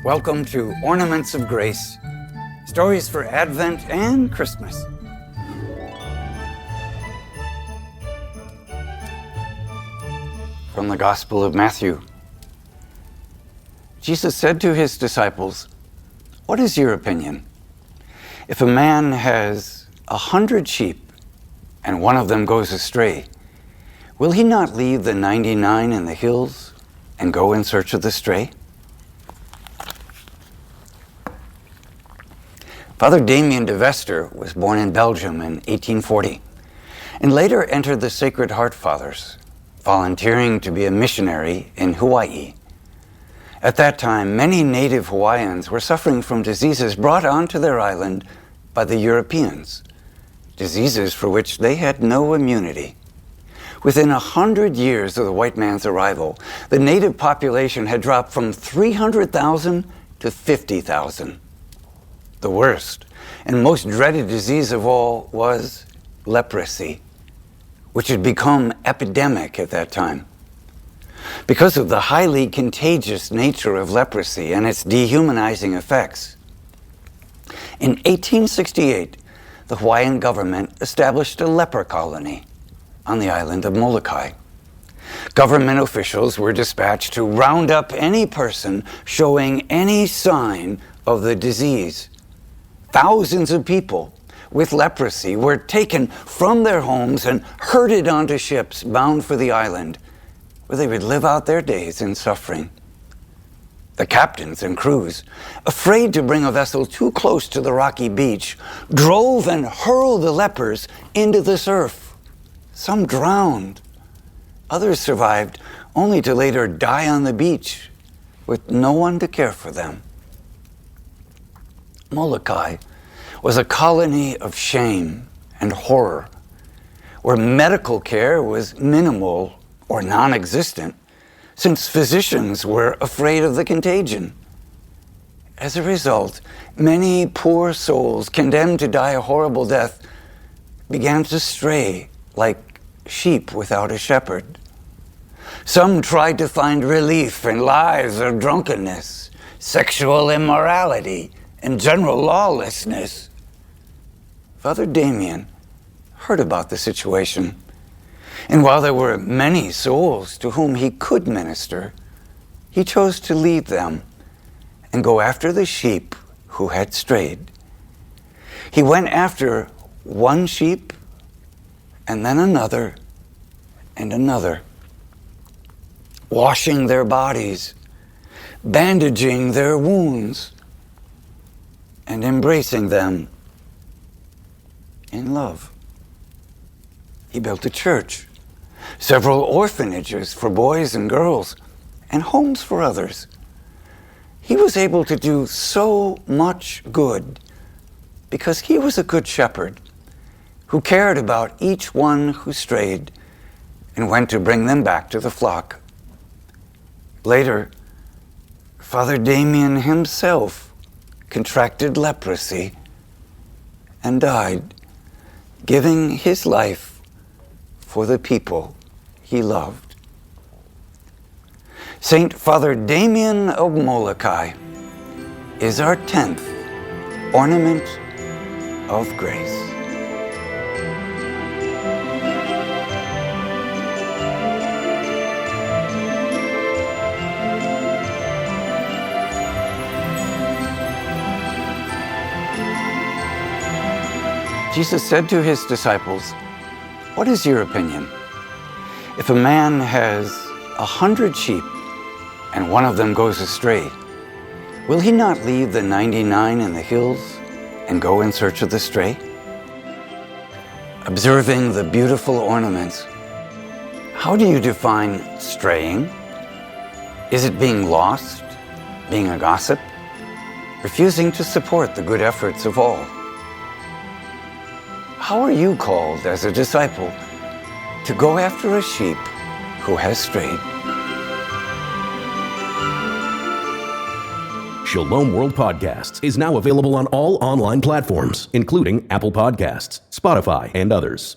Welcome to Ornaments of Grace, stories for Advent and Christmas. From the Gospel of Matthew. Jesus said to his disciples, "What is your opinion? If a man has 100 sheep and one of them goes astray, will he not leave the 99 in the hills and go in search of the stray?" Father Damien was born in Belgium in 1840 and later entered the Sacred Heart Fathers, volunteering to be a missionary in Hawaii. At that time, many native Hawaiians were suffering from diseases brought onto their island by the Europeans, diseases for which they had no immunity. Within 100 years of the white man's arrival, the native population had dropped from 300,000 to 50,000. The worst and most dreaded disease of all was leprosy, which had become epidemic at that time. Because of the highly contagious nature of leprosy and its dehumanizing effects, in 1868, the Hawaiian government established a leper colony on the island of Molokai. Government officials were dispatched to round up any person showing any sign of the disease. Thousands of people with leprosy were taken from their homes and herded onto ships bound for the island, where they would live out their days in suffering. The captains and crews, afraid to bring a vessel too close to the rocky beach, drove and hurled the lepers into the surf. Some drowned. Others survived, only to later die on the beach with no one to care for them. Molokai was a colony of shame and horror, where medical care was minimal or non-existent, since physicians were afraid of the contagion. As a result, many poor souls condemned to die a horrible death began to stray like sheep without a shepherd. Some tried to find relief in lives of drunkenness, sexual immorality, and general lawlessness. Father Damian heard about the situation, and while there were many souls to whom he could minister, he chose to leave them and go after the sheep who had strayed. He went after one sheep and then another and another, washing their bodies, bandaging their wounds, and embracing them in love. He built a church, several orphanages for boys and girls, and homes for others. He was able to do so much good because he was a good shepherd who cared about each one who strayed and went to bring them back to the flock. Later, Father Damian himself contracted leprosy and died, giving his life for the people he loved. Saint Father Damien of Molokai is our 10th ornament of grace. Jesus said to his disciples, "What is your opinion? If a man has 100 sheep and one of them goes astray, will he not leave the 99 in the hills and go in search of the stray?" Observing the beautiful ornaments, how do you define straying? Is it being lost, being a gossip, refusing to support the good efforts of all? How are you called as a disciple to go after a sheep who has strayed? Shalom World Podcasts is now available on all online platforms, including Apple Podcasts, Spotify, and others.